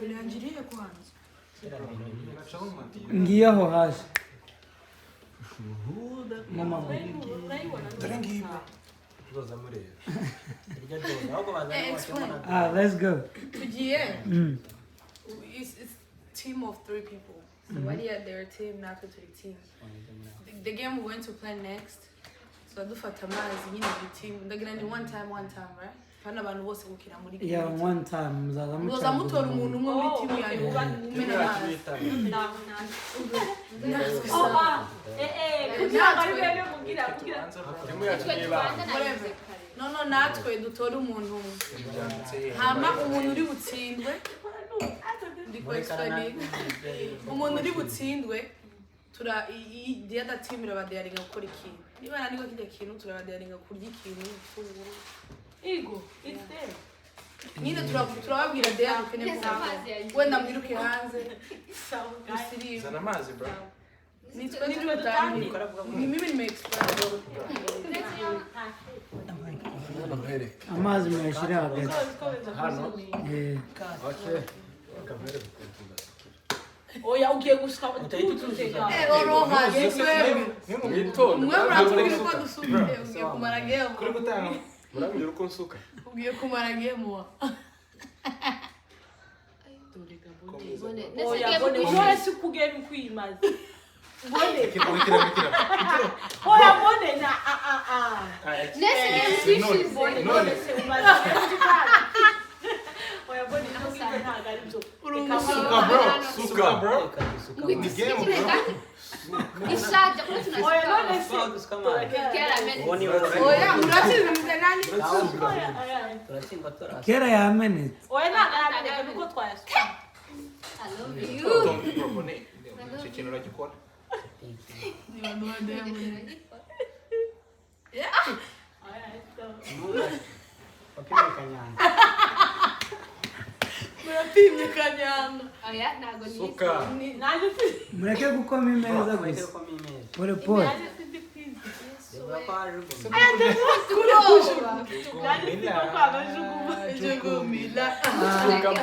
Pelangiriye kwanza. Ngiyaho hasi. Mama. Let's go. It's team of 3 people. So what they're a team, not a team. The game we're going to play next. So I do for Tamaz, you know, the team. They're going to one time, right? Yeah, one time. Ngoza mutora umuntu umwe muri team yayo. No, natwe dutora umuntu umwe. Hama umuntu uri butsindwe. Umuntu uri butsindwe tura the other team irabadaringa gukora ikintu. Niba naniko kijya kintu turabadaringa kurya ikintu cy'uburu. Ego, it's there. Nyine turababwira deya dukene kuzaza. Wenda mwiruke hanze. Igisirimba. Zana amazi bro. Nitwe tutani. Ni mimi nimeexplain. Amazi mwashira hagati. Hano. Okay. Oya ugiye gushika ututega. Oroha yeswe. Mwe muratubwira ko dusubire ugiye kumara geo. Kuri gutanga. Murabwira uko nsuka. Ugiye kumara gemo. Oya bone wese kugera ukwimaze. Bone. Oya bone na Nese species bone se umaze. Oya bone ntabwo ntagari byo. Suka bro. Ni game bro. Ishaje ko tunashika. Oya none se. Kera mene. Oya urachize nani? Kera ya minute. Oya ntabwo nuko twayasuka. I love you. Propone. Ikintu uragikora. Ni bantu bademo. Yeah. Murapimye kanyanga. Oya ntago ni. Suka. Mureke gukoma imeza gusa. Pole pole.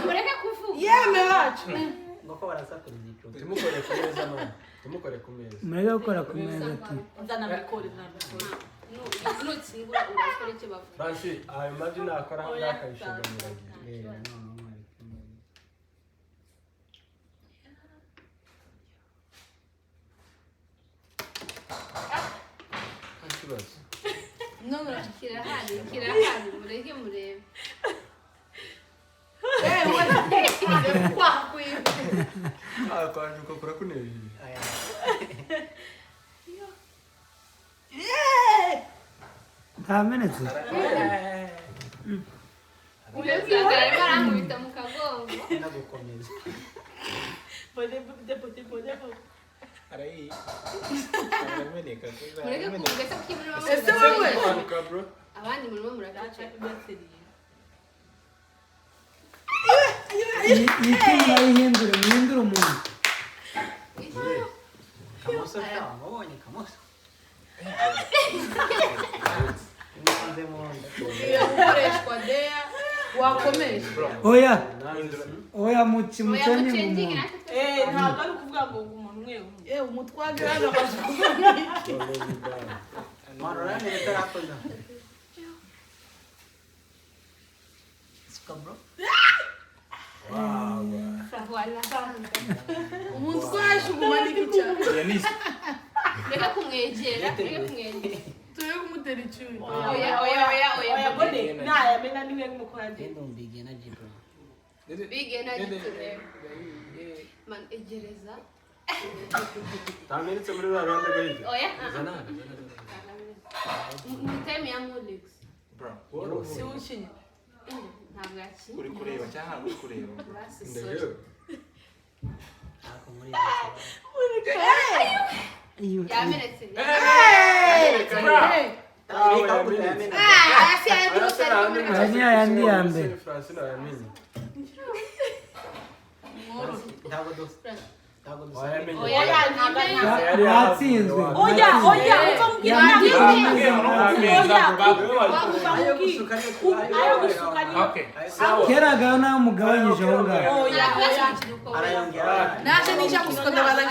Mureke kuvuga. Yeme wacu. Tumukore ku meza. Mureke gukora ku meza tu. Nzana bikore Nutsingura urakora icyo bavuga. Francis, imagine akora yakayishagamira. No, kirahari mureke murebe. Kwajuka kura kuneje. Nta minute. Urasanga baramubita mu kagongo. Pode. Arayi. Mureke kuvuga se kibura Ese wewe. Bro. abandi murimo murakaca. Yikinga yihindure muhindure umuntu. Kamosa kama wabonye kamosa. Ukoreshwa deya wakomeje. Oya muchenji. Ntabwo ari kuvuga ngo umuntu umwe. Umutwage hano akazukuza. Marorane bitarakoza. Suka bro. Wow. Voilà. Umutwaje umumaniki cyane. Reka kumwegera. Tuye kumutera icyuye. Oya. Bone naya mena niwe mukwande. Endo mbige na jibro. Big energy today. Man egereza. Tamenetse muri Rwanda gahiye. Oya. Zana. Muteme ya Mulix. Bro. Si ukinye. Ntabwo yakinye. Uri kureba cyangwa uri kureba. Ndabyo. Ako muri. Yamenetse. Yandi ya mbere. Ntabwo dos. Watsinzwe. Oya, uva mbwira Kera gaho nawe mugabanyije aho ngaho. naje nije gusuka ndabaza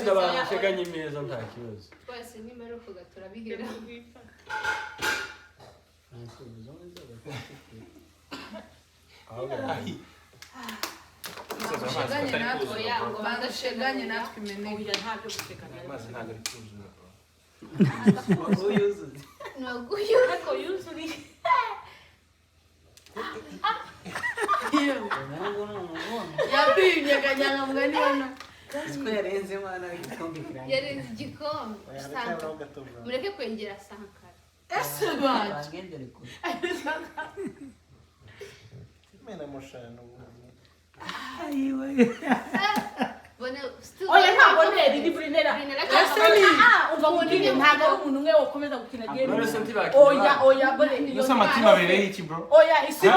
Ndabasheganye imeza nta kibazo. twese nimero kuga turabihera Sheganye natwe yango badasheganye natwe imeneye oya ntabyo guteganya. Amazi ntabwo ari kuzura. naguyo Ariko yuzuri. yapimye kanyanga mugani wana yarenze mwana w'igikombe kirangiye. yarenze igikombe mureke kwengera sankara ese baje Bangendere kure. Mena mushano. Ayiwe. bone Oya ntabwo neri ni brinera. Ese Uva ngo ni ntabwo ari umuntu umwe wakomeza gukina game. None se ntibaki. Oya bone ni Yose amatima abereye iki bro? Oya isi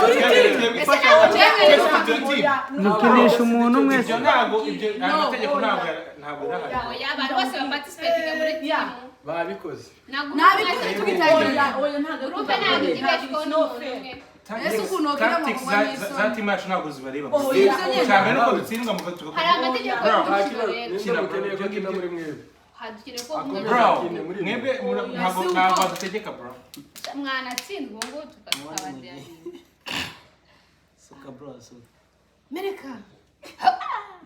Mukinisha umuntu umwe. Ibyo ntabwo ibyo amategeko ntabwo irahari. oya abantu bose baparticipate muri timu Babikoze. nabikoze tugitangira Oya ntabwo groupe ntabwo igibeshwaho n'umuntu umwe ese ukuntu okira Tactics mu za team yacu ntabwo zibareba. Oya. Cyane nuko dutsindwa mu gatuko. hari amategeko y'umukino rero Kina mukeneye ko kina muri mwebwe. hadukeneye ko umwe Bro, mwebwe ntabwo badutegeka bro. mwanatsindwa ngo tukabadera Suka bro suka. mereka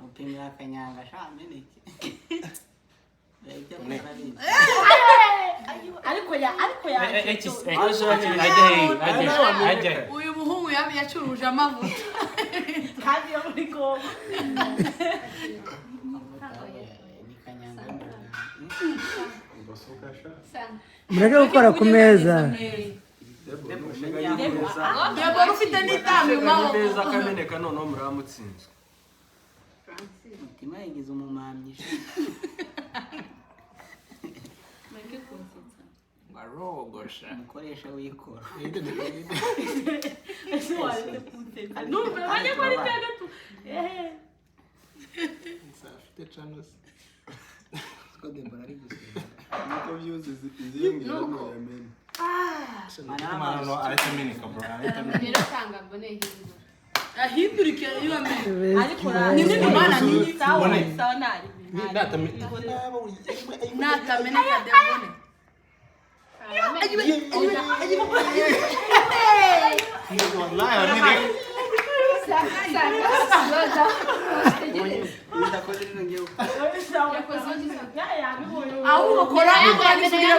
Mupimira akanyanga shameneke. ariko ya uyu muhungu yacuruje amavuta kandi yo muri Kongo. Ni kanyanga. Mureke gukora ku meza. yego ufite n'itami mu maboko Neza kameneka noneho muramutsinzwe. Mutima yigize umumamyi. Barogosha. Umukoresha w'ikora. Ese wari kunteza. Numva bajya muri cyagatu. Afite channels. Ko Debora ari gusenga. Niko byuze iziyongera mu yamene. Mana no aretse meneka bro. rero tanga bone hino ahindurike ibame Ariko ni nini mana ni sawa sawa nari. natameneka debone Ndakoze rino ngiye ahubwo kora kugira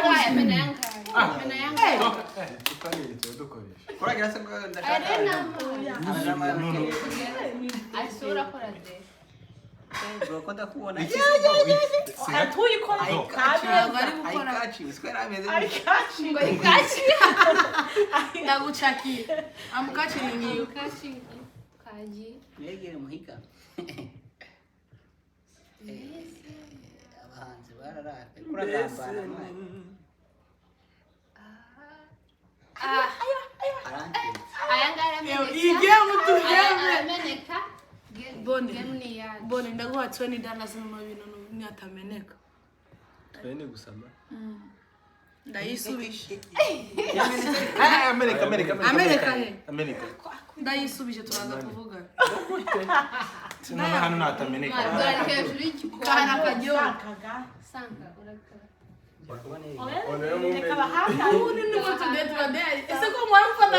Kuragira se ko ndashaka. asura kora de Bro ko ndakubona. Tuyikora Ayikachi, square ameze. ngo ikachi ndaguchaki amukachiringiyo ikachi kaji Yegere muhika. Abahanzi bararaka. Kuragambana mwana. Aranki. ayangara igiye mutugeme ameneka Bone. gemni ya bone ndaguha 20 dollars mu bintu nyatameneka Twende gusama. ndayisubije Amerika he? ndayisubije turaza kuvuga Sinona hano natameneka. madora hejuru y'igikoni kana kajyo sanga urakara ubundi nuko tugiye tubaderi ese ko mwamufata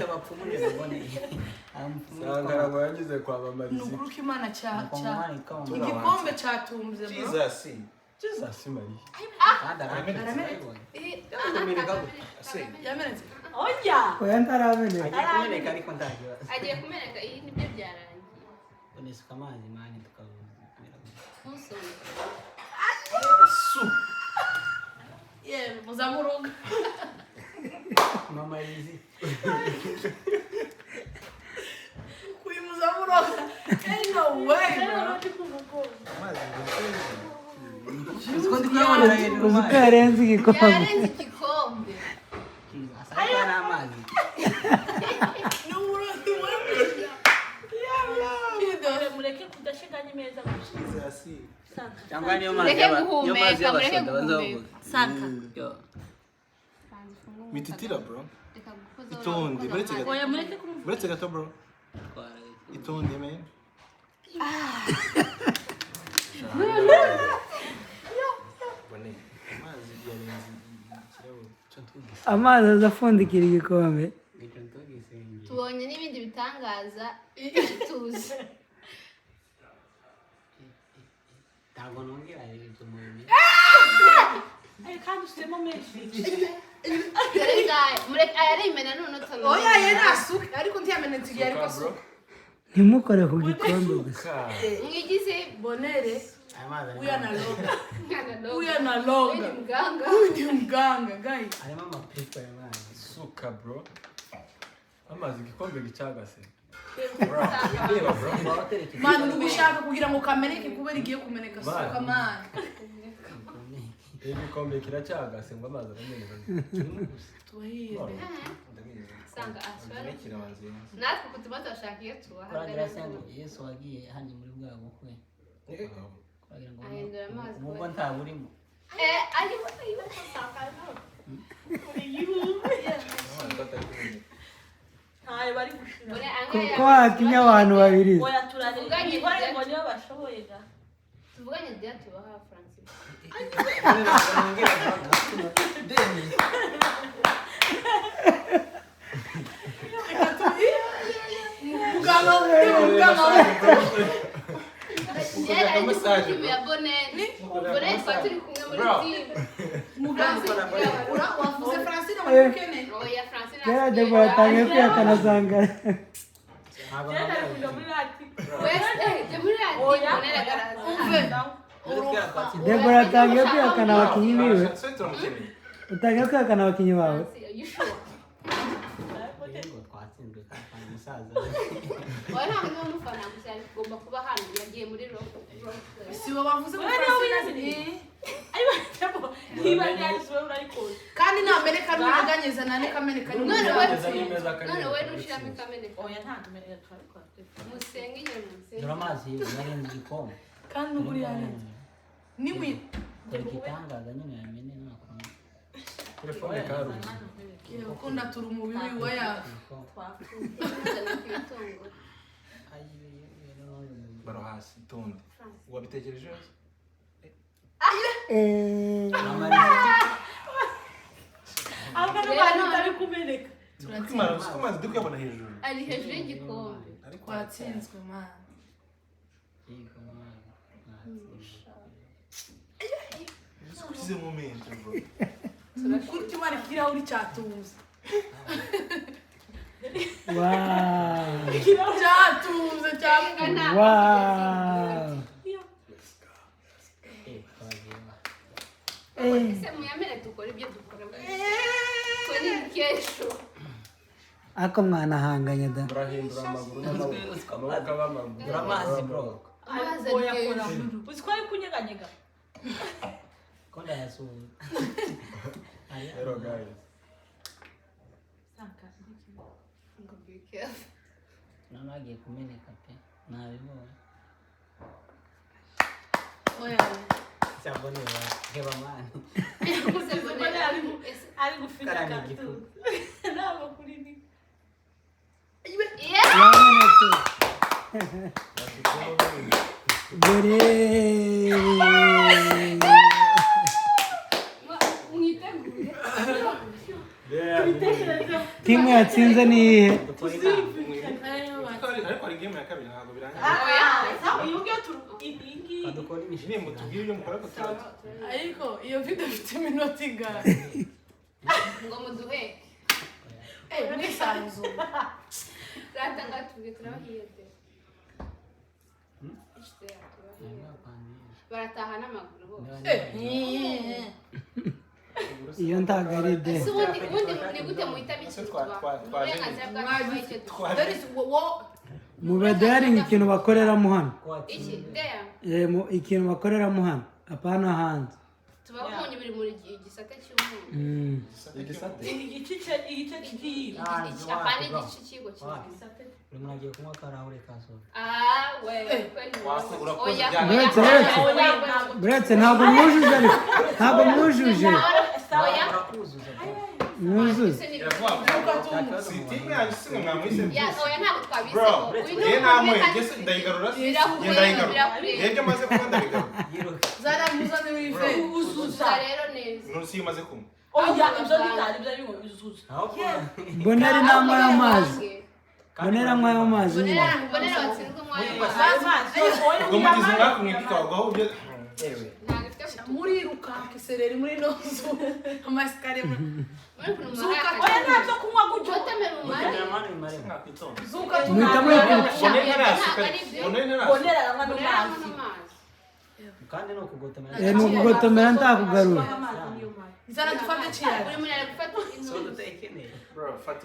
Abapfumu nibone. Sangara ngo yagize kwabamariza. nukuruka imana cya Kongomani kama. igikombe cyatumze bro Jesus Maria. yamenetse Oya. Oya ntarameneka. Agiye kumeneka ariko ndagira. agiye kumeneka iyi nibyo byarangiye Onesuka amazi mani tukavuga. ntusome muzamuruga Mama Lizi. muzamuruga ain't no way Usko ndikubona rero. Uzi ko yarenze igikombe. yarenze igikombe Asaka n'amazi. n'uburundi wemeye imeza Cyangwa niyo mazi Mureke guhumeka, y'abasoda mureke bazavuga. guhumeka. Sanka. Yo. Mititira bro. Reka gukoza Itonde, amazi. Oya mureke kumva. Uretse gato bro. Itonde man. amazi azapfundikira igikombe Tubonye n'ibindi bitangaza tuzi. Ntabwo nongera ibyo mu bindi. Kandi usemo menshi. Mureke ayarimena none utanu. oya ye nasuke ariko ntiyamenetse igihe ariko asuka ntimukore ku gikombe gusa Mwigize bonere Amazi arimo. uya na loga Uyu muganga. uyu muganga gayi Harimo amapipa y'amazi. Suka bro. Amazi igikombe gicagase. mani ubishaka kugira ngo kameneke kubera igiye kumeneka suka mani Igikombe kiracagase ngo amazi arameneka. tuhire Sanga aswara. Natwe kutuma turashaka iyo tubaha. Kuragira sengo Yesu wagiye hano muri bwa bukwe. Kugira ngo Ahindura amazi. ubwo nta burimo. Ariho ariho sanga no. Ntayo bari gushira. Ore ko angaya. hakinya abantu babiri Oya turarira. Ibare ngo niyo bashoboye ga. Tuvuganye dia tubaha Francis. Yari ari kumwe ya Bonene. Bonene twaturi kumwe muri team. muganga wavuze Francine wamukene Oya Francis. kera debo yatangiye kwihakana asanga Jenda kuja muri ati. Wese je muri ati Bonene garaza. debo yatangiye kwihakana abakinnyi biwe utangiye kwihakana abakinnyi bawe You sure? Yego twatsinzwe kandi musaza. Oya ntabwo niba mufana gusa agomba kuba hano yagiye muri rock. si wowe wavuze ngo Oya, Francine Ayo cyabo. Niba nyaswe urayikora. kandi nameneka n'ubuganyeza nane kameneka None we nushiramo ikameneka. Oya nta tumerera twabikora. Musenge inyoni musenge. Dore amazi yarenze igikombe. kandi n'ukuri yanjye nimwe Dore igitangaza nyine yamene nakora. Telefone karuzi. ukunda turi umubiri wa yawe Tuzana ku itungo. Baro hasi itonde. Wabitekereje yose? Abana bari bari kumeneka. Amazi ndi kuyabona hejuru. Ari hejuru y'igikombe. twatsinzwe mani Ukize momento bro. kuri kimara ikirahuri cyatuza wow cyatuze cyatuze wow Ese muyamere dukora ibyo dukora. Ko ni kesho. ako mwanahanganye da Murahindura amaguru n'amaboko. Amaboko abamaguru. Dore amazi bro. Amazi Oya ari kora. hejuru. Uziko ari kunyeganyega. Ko ndayasuye. Hello guys. Sanka. Ngo be careful. None agiye kumeneka pe. Nabibonye. oya Cyabone wa heba mani. Ese Bonene Ari gufita Karani katu. igifu. Naba kuri ni. Yeah. yamenetse dore Mwitegure. timu yatsinze ni iyihe Dukora inama. Ariko ari game ya kabiri ntabwo birangiye. Sawa iyo ngiyo turu ingi. Dukora imishinga. Nimba tubwire ibyo mukora ko tuzi. ariko iyo video ifite iminota ingana Ngo muduhe. mwisanzure Ratanga tuvuge turabahiye pe. Ishte turabahiye. Barataha n'amaguru bose. iyo ntago ari de Ese ubundi ni gute muhita bikitwa? Uburenganzira bwacu icyo dukora. There is mu bedaring ikintu bakoreramo hano Iki there. ikintu bakoreramo hano apana hanze Tubakunye biri muri gisate cy'umuntu. Igisate. Igice kigiye. Apana igice kigo cy'umuntu. Uri mwagiye kunywa karahure ka soda. Buretse ntabwo mwujuje ariko ntabwo mwujuje mwuzuze bonera inama y'amazi bonera anywa y'amazi muriruka kisereri muri nozu amasikare zuka oya ntabyo kunywa gutyo zuka bonera anywa n'amazi kandi no kugotomera ni ukugotomera ntakugarura zana dufate cyane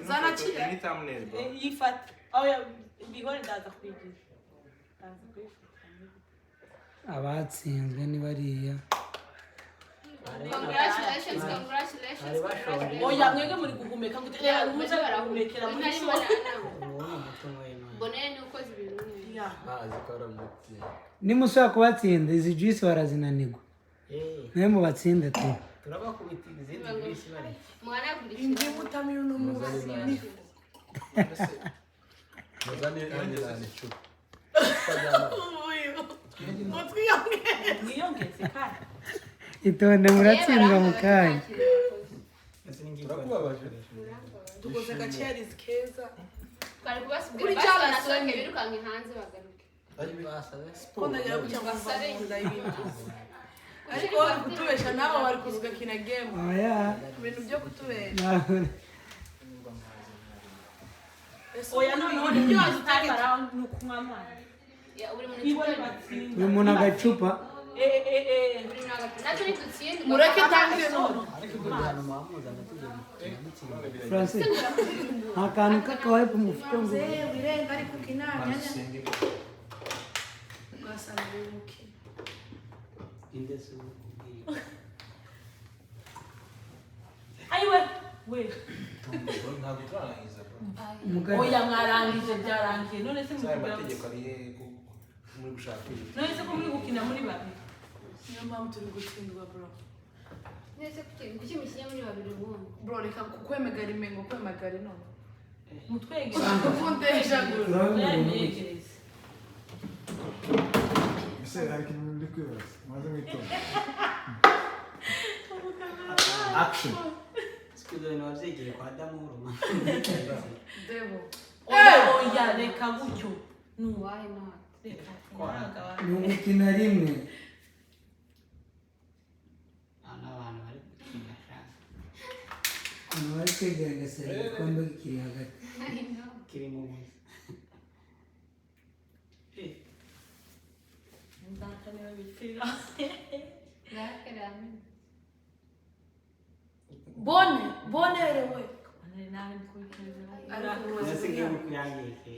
zana cyane yifata oya bihore ndaza kwigira abatsinzwe ni bariya Congratulations. Oya mwege muri guhumeka ngo muze barahumekera muri so. Bonene ni ukoze ibintu nimushaka kubatsinda izi juice barazinanirwa nawe mubatsinde tu turabakubitira izindi juice bari mwana gurisha indimu utamiye uno muzi muzane angelane chupa Mwiyongeze kandi. itonde muratsindwa mu kanya dukoze agacerizi keza twari kubasubira basohoke birukanke hanze bagaruke ko ndagira gutya ngo basarenda ibintu ariko bari kutubesha nabo bari kuzuga kina game ibintu byo kutubesha Oya noneho nibyo azutambara nukunywa amazi. buri muntu agacupa mureke tangire none Francis nta kantu k'akawaye ku mufuka ngo wirenga ariko kinanya ugasanga uri mukino Ayiwe we ntabwo turarangiza oya mwarangije byarangiye none se amategeko ari muri gushaka none se ko muri gukina muri babiri niyo mpamvu turi gutsindwa bro nese kuki mukinya muri babiri ubundi bro reka kukwemegara imengo kwemegara none mutwegera kundesha gura yegereze ese ariko ndi kwibaza maze mwitonda action Sikuzo ni wazegeye kwa Adamu Roma. Debo. Oya reka gutyo. Why not? ni umukino rimwe Abantu bari gukina cyane. abantu bari kwegerageza igikombe kiri hagati Kiri mu munsi. Ndakanira bipfira. Ndakarame. Bonerewe. Nari kuyikereza. Nasigaye kuyangike.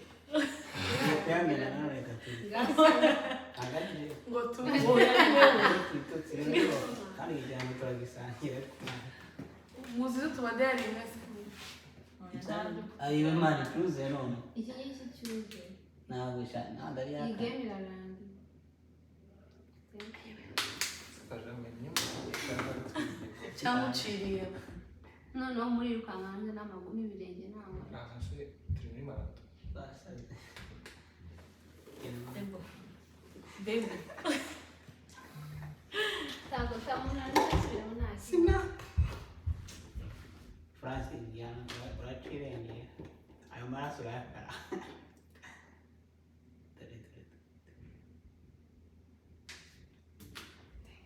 Yamena none gatatu. Agati. Ngo tu. Kandi ijambo turagisangira. Muzi tubadari mwese. Ayiwe mari tuze none. Iki ngiki cyuze. Ntabwo sha ndari Iyi yaka. game irarangiye. Cyangwa uciriye. Noneho muri rukanka hanze n'amaguru n'ibirenge ntawe. Debo. Ntabwo tamunani asubiramo nta sina. Francis Diana uracirenge. Ayo maraso yakara.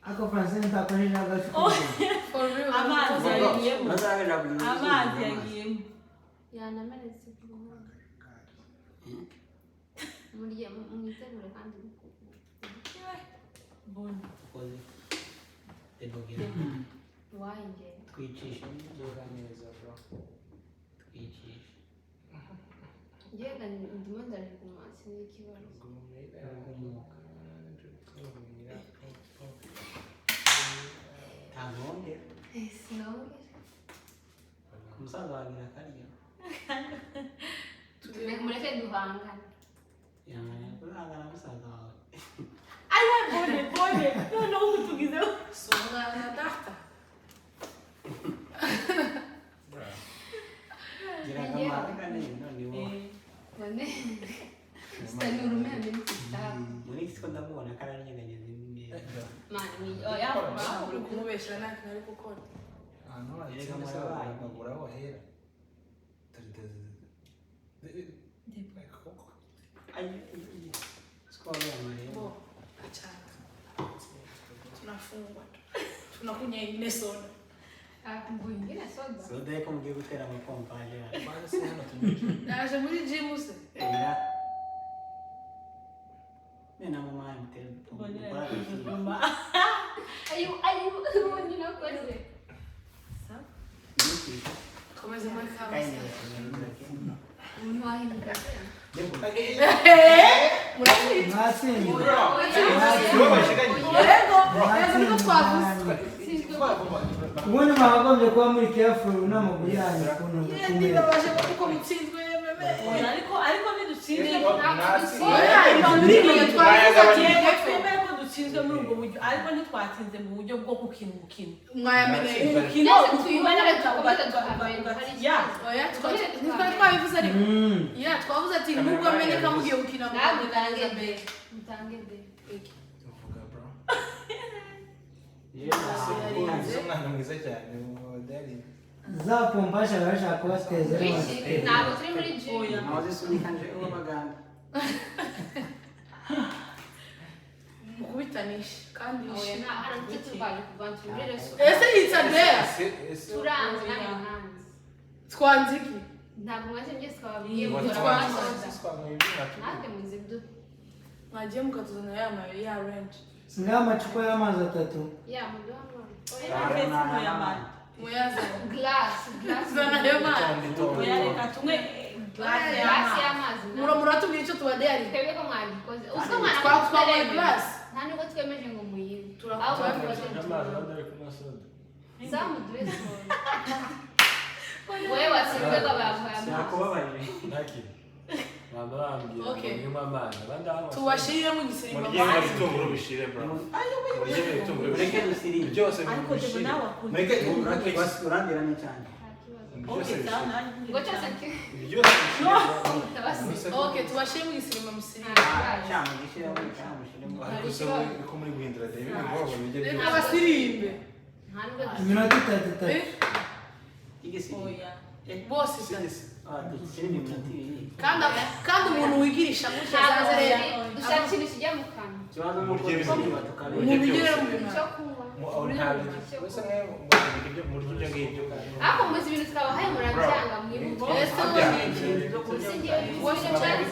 ako Francis ntakoresha agacupa For real. Amazi yagiyemo. Bazabera buri Amazi yagiyemo. Yanamenetse ku ruhande. Mwitegure kandi Bona. koze. Tebogera. wanje. Twicisha inzoga neza bro. Twicisha. Njyega ndimo ndariguma sinikibazo. Tangonge. Sinonge. Umusaza wagira akarya. Mureke duhangane. Kurangana musaza wawe. Ayo bone. No kutugize. Songa na data. Gira kama kane none wo. Bone. Sitani urumea mimi sitaba. Muri kiko ndamubona karanyeganyeze neza. Mani, oya. Uri kumubeshya nta kintu ari gukora. ahantu hatsinze se bagura aho bahera Bo, achana. Tunafungwa. Tunakunya ingine soda. Mwingine soda. Soda yako mgiye gutera amapompa aje. Naje muri gym se. Nena mama mtera. Ayo, mwingine nakoze. Komeza muri kama. Umuntu wahinduka. Mwatsinze. Yego twavuze. Ubundi mwagombye kuba muri careful n'amaguru yanyu ukuntu Niba baje kuko mutsinzwe meme. Ariko nidutsinze dutsinzwe muri ubwo buryo ariko ntitwatsinze mu buryo bwo gukina umukino. Mwayamenye. Umukino Oya twabivuze ariko. Ya twavuze ati nubwo ameneka mugiye gukina mu Mutange mbere. umwana mwiza cyane Daddy za pompa ashaka kubateza Ntabwo turi muri gym. Nawe sunika nje uwo baganda. mukubitanisha kandi Oya na hano tutubaye kuvanza muri reso. ese it's a there. Turanze nani hanze. Twanziki. Ntabwo mwaje mwese twababwiye Ngo gukora twanze. soda. Natwe muzi ibyo. Mwagiye mukatuzana ya range. ngaho amacupa y'amazi 3. Ya mudomo. Muyaza. Glass. Zana yo mani. Reka tumwe Glass y'amazi. Muratubwira icyo tubadeyari. Twebwe ko mwabikoze. Uko mwana Twabaye glass. nta nubwo twemeje ngo muyibe. Turakubaza. Zamu dress wewe wasibwe babaye. Nakubabaje. Okay. amazi Tubashirire mu gisirimba. murye ibitunguru bishire bro murye ibitunguru Ureke dusirire. byose ariko bishire nawe wakunze. mureke Urandira ni cyane. Okay, sawa Ngo cyose ki. byose bishire Tabasi. Okay, tubashire mu gisirimba musirimu. Cyane gishira muri cyane mushiremo. ariko se ko muri guhindura David ngo bijye byose Abasirimbe. Nta nubwo Iminota 3. Igisirimba. Bose Dukiri mu minota 2. kandi umuntu wigirisha gutya zaze rero. dushakira ikijya mu kanwa. Kibazo nuko dusiriba tukabira. Umuntu ugire mu Icyo bintu. kunywa. wese mwe muri ibyo ngibyo Ariko muzi ibintu twabahaye murabyanga mwibuke. Ese Usigiye ibintu cyane.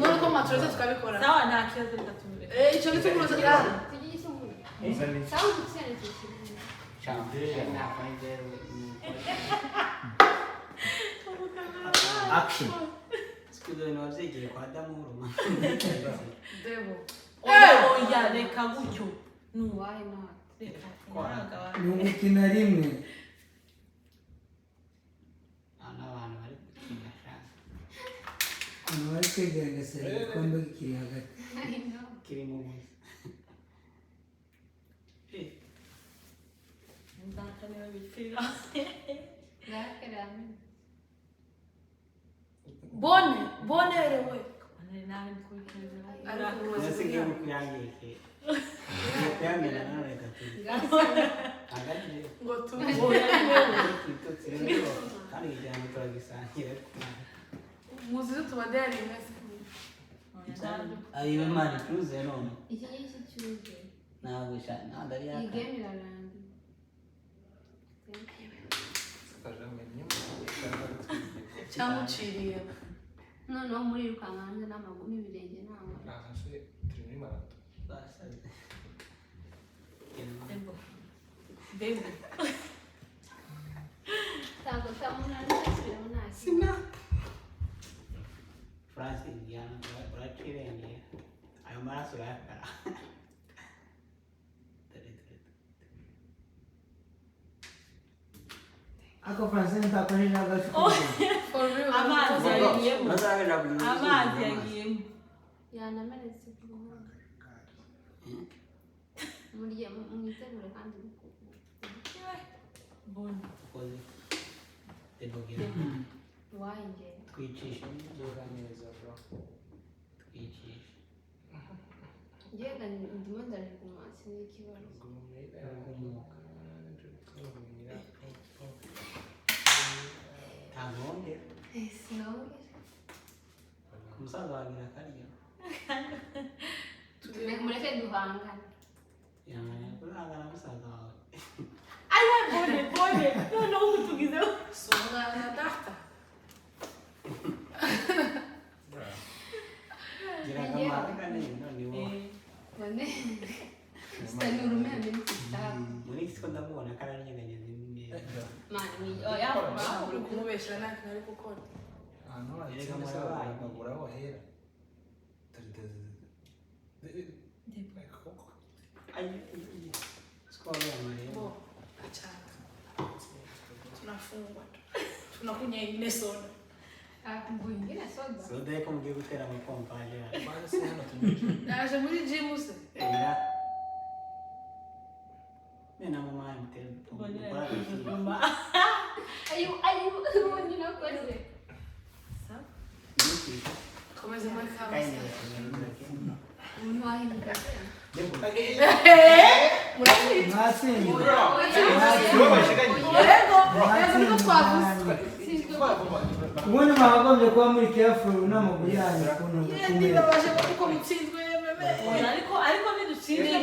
none ko matureze tukabikora. sawa nta kibazo reka tumure. Icyo gitumuroza cyane. Tugiye isungura. Sawa utsene cyane. Cyane. Nakwanjero. action Sikuzo ni wabyegiye kwa Damuru. Debo. Oya reka gutyo. Why not? Reka. Ni umukino rimwe. Abantu bari gukina cyane. Abantu bari kwigaragaza igikombe kiri hagati. I know. Kiri mu munsi. Ndakanira bipfira. Ndakarame. Bonerewe. Nari nawe ndikubikira. Nasigaye mu kuyangike. Kuyamena none gatatu. Hagati Ngo tu. kitotsi rero kandi ijambo turagisangira. Muzi tubadeyari mwese. Ayiwe mari tuze none. Iki ngiki cyuze. Ntabwo cyane ndari Iyi yaka. game irarangiye. Cyangwa uciriye. Noneho murirukanka hanze n'amaguru n'ibirenge ntawe. Basaze. Debo. Ntabwo tamunani asubiramo nta kintu. France Indiana uracirengera. Ayo maraso urayakara. Ako Francine ntakoresha agacupa. For real. Amazi yagiyemo. Bazabera buri Amazi yagiyemo. yanamenetse ku ruhande muriye mwitegure kandi Bonne. Koze. Tebogera. wahinge Twicisha. Nzoga neza bro. Twicisha. ngega ndimo ndariguma sinikibazo Umuka. Tangonde. sinonge Umusaza wagira karya. mureke duhangane Yanganya kurangana musaza wawe. Ayo bonne. No kutugize. Songa na data. Gira kamara kane none wo. none sitani urumeme n'ikitabu Muri kiko ndamubona karanyeganyeze neza. mani oya Uri kumubeshya nta kintu ari gukora. Ahantu Erega hatsinze murabaye. amaguru aho ahera. Ayi. Skoro ya Maria. Bo, achana. Tunafungwa tu. Tunakunya ingine soda. mwingine soda Soda yako mgiye gutera amapompa aje. Bana se hano tumije. Naje muri gym se. Era. Mena mama mtero. Mama. ayu ubundi nakoze Komeza muri kawa. Kaine. umuntu wahinduka mwatsinze Yego twavuze. ubundi mwagombye kuba muri careful n'amaguru yanyu ukuntu Yendi babaje kuko mutsinzwe meme. Ariko nidutsinze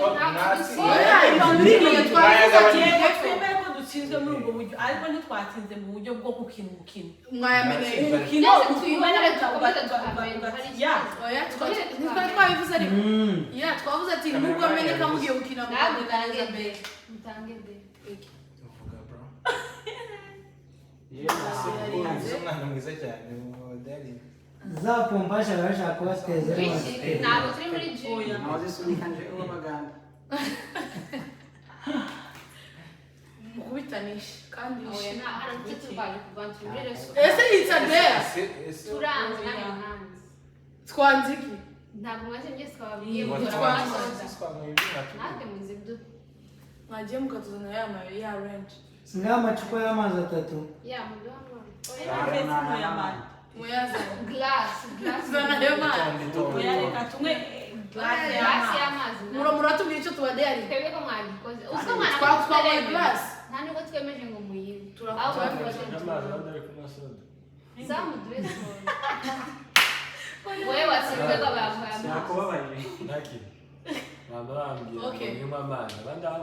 twemere ko dutsinzwe muri ubwo buryo ariko ntitwatsinze mu buryo bwo gukina umukino. Mwayamenye. Umukino Oya twari twabivuze ariko. Ya twavuze ati nubwo ameneka mugiye gukina mu ntabwo utange mbere mutange mbere Uvuga bro. Yes. Umwana mwiza cyane daddy. za pompasha barashaka kubateza ntabwo turi muri gym Nawe sunika nje uwo baganda. mukubitanisha kandi oya nta hano tujye turwanya kuvanza muri reso ese it's a dare. turanze namwe hanze Twanziki. ntabwo mwaje mwese twababwiye Ngo gukora twanze. soda natwe muzi ibyo Mwagiye mukatuzana ya range. ngaho amacupa y'amazi 3 ya muduha Muyaza. glass Zana yo mani. Reka tumwe glass y'amazi Muratubwira icyo tubadeyari. twebwe ko mwabikoze uko Twabaye glass. nta nubwo twemeje ngo muyibe Turakubaza. ahubwo zamuduhe soda wowe watsinzwe ko baguhaye amazi Nakubabaje. Okay.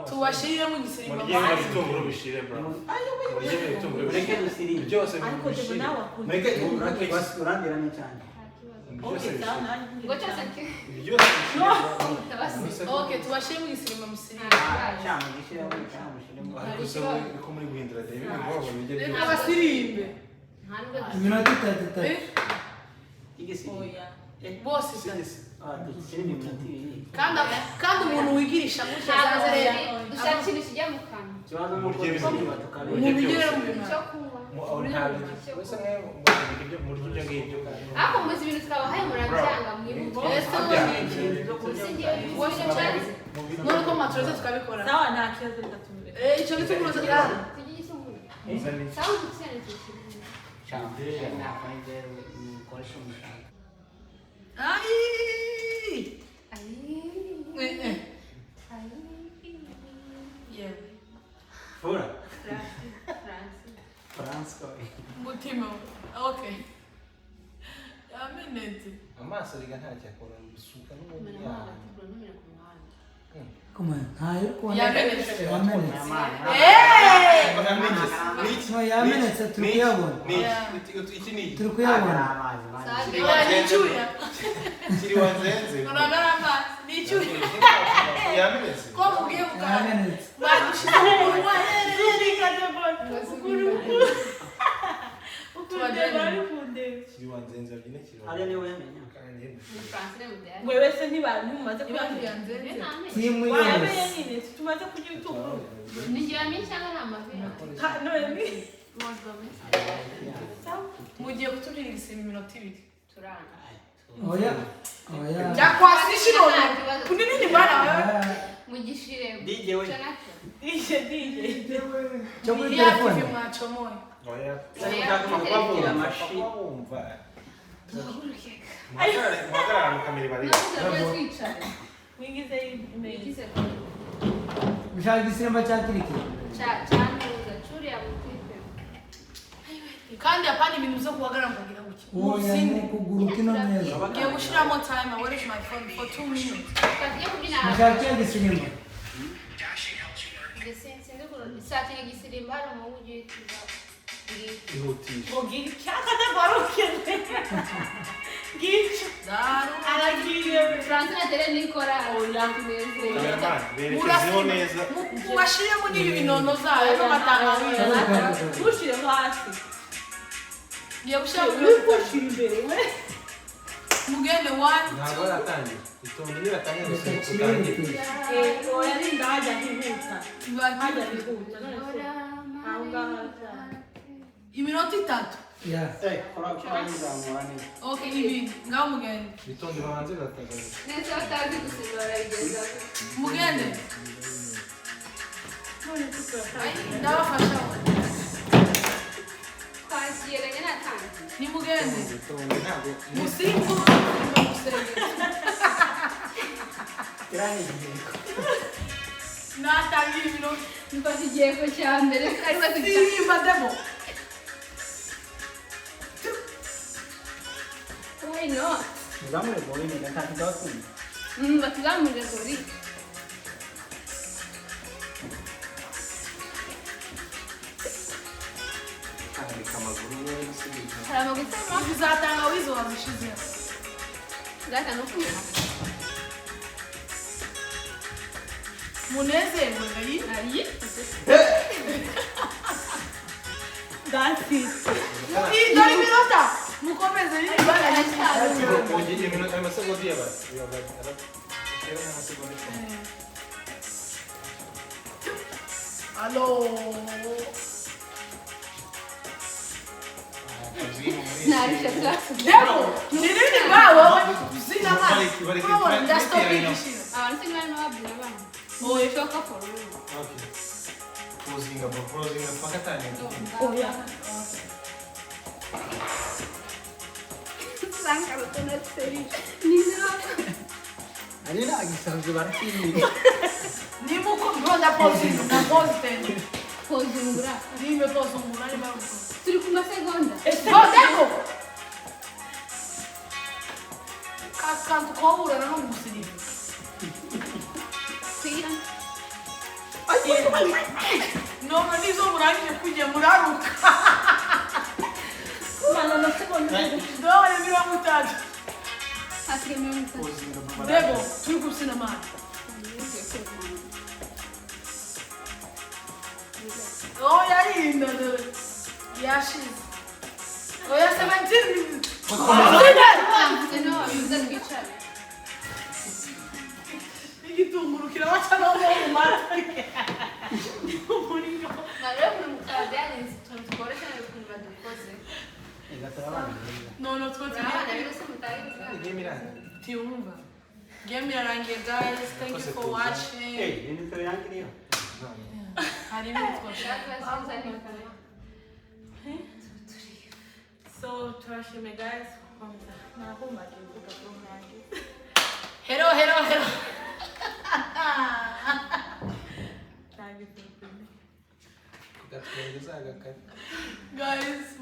Tubashirire mu gisirimba. Murye ibitunguru bishire bro. Murye ibitunguru Ureke bishire. dusirire. Byose ariko debo bishire. nawe akunda. Mureke Urandira ni cyane. byose Okay, sawa bishire. ngo cyose Byose bishire. tabasi Okay, tubashire mu gisirimba musirire. Cyama gishira muri cyama mushiremo. Ariko se muri ko muri guhindura David ngo bijye byose. Abasirimbe. nta nubwo iminota 3 Igisirimba. Oya. Bose Dukiri mu minota 2. kandi umuntu wigirisha gutya zaze rero. dushakira ikijya mu kanwa Kibazo nuko biziba tukabona. Umuntu ugere mu icyo bintu. kunywa Mu ntabwo. Wese mwe muri ibyo ngibyo. ariko muzi ibintu twabahaye murabyanga mwibuke Ese usigiye ibyo cyazi none ko matureze tukabikora. Sawa nta kibazo reka tumure. Icyo gitumuroza cyane. tujye gisungura sawa umusene cyishimye Cyama. Nako ni rero mukoresha umushaka. Ai! ayi Yeah. Fura. France Franco. Mutima. Okay. Amenete. Amaso riga nta cyakora bisuka n'ubundi mena yawe. mwana ntumira ku muhanda kuma ntayo kubona Yamenetse. yamenetse no yamenetse turi kuyabona Iki ni turi kuyabona Nichuya. kiri wanzenze. Unagara amazi. Nichuya. Yamenetse. Ko mugiye mukara. yamenetse Badushize mu munwa. Kiri wanzenze byine kiri. Ari ni wemenya. mu France ne mudaya Wewe se ntimumaze Ibandi kuyanze. yanzenze. timu Wayamenye yose nyine tumaze kurya ibitunguru. nigira minsi cyangwa nta mavira None Mugiye kutubwira igisimba iminota 2. turanga Oya. Oya. Ndakwasisha none. Kuni nini bana? Mu Igisirimba. DJ we. DJ. Cyo muri Iya TV telefone. mwachomoye. Oya. Kugira amashi. Wumva. Ayo. Muhagarara mukamera bari. Twicare. Wigize imeze. Ushaka igisimba cya kiriki? Chanduza churi ya mutipe. Kandi apana ibintu byo kuhagarara kugira ngo Oya ni kuguru kino neza. Ngiye gushiramo time. Where is my phone for 2 minutes? Kagiye kubina. Ushaka igisimba? Sati Igisirimba hari mu buryo Ihutisha. Ogira cyaka ndabaruke. Gicha. Daru. Aragiye. Francine tere nikora orantumeze. Cameraman, berekezeho neza. Washiremo n'ibi binono zayo n'amatangawizi. Ushire hasi. Ngiye gushira mu Ushire imbere we. mugende 1 Ntabwo 2 aratangira. Itonde niratangira Reka gusenga kirere. kutangira. Oya ni ndaja hihuta. Haja ibari hihuta. None se. Aho ngaho. iminota 3. Ya. Kora nzamura neza. Okay, ibiri ngaho mugende Itonde babanze gatagaza. Nese utazi gusimbura igeza. mugende None tukora. ndabafasha Kwakiranye natanze. ni mugende Itonde ntabwo. musimbu musenge Kirani igiheko. natangira ibintu Mfata igiheko cya mbere ari bafite. sirimba demo Why not? Muzamure bori ni nataka ndakunda. Batuzamurire gori. Kandika amaguru we n'isigaye. Hari amagutema. uzatanga wizo wabishize Gata no kuma. munezerwe ngayi Ayi. That's it. dore iminota mukomeze ibara Ugiye iminota amasegonda y'abara. Rero n'amasegonda icumi. Allo Narishaka. demo ni nini bawo zina mali Bari ndastopishira Abantu ngani wabina bana. Oye. Shoka for real. Okay. Closing pakatangira. Oya. Sanka rutona tseri. Nina. Ari na gisanzwe barakini. ni muko ronda pose na pose tena Kozungura. nime pose ngurani bawo Turi ku masegonda. go demo akantu kobura no musiri Siya. noma nizo murangije kujya muraruka Mana na seconda. dore mirongo itatu Hasigaye mirongo itatu. demo turi gusina mali oya yinda dore yashize oya 17 igitunguru kirabaca no mu matwi umuriro nono two tiyumva game irarangiye guys thank you for watching Ni nito yangi niyo. hari ibintu twashaka So turashime guys. Nakumva kivuga ko mwangi. hello Thank you. Kugatwengeza agakari. guys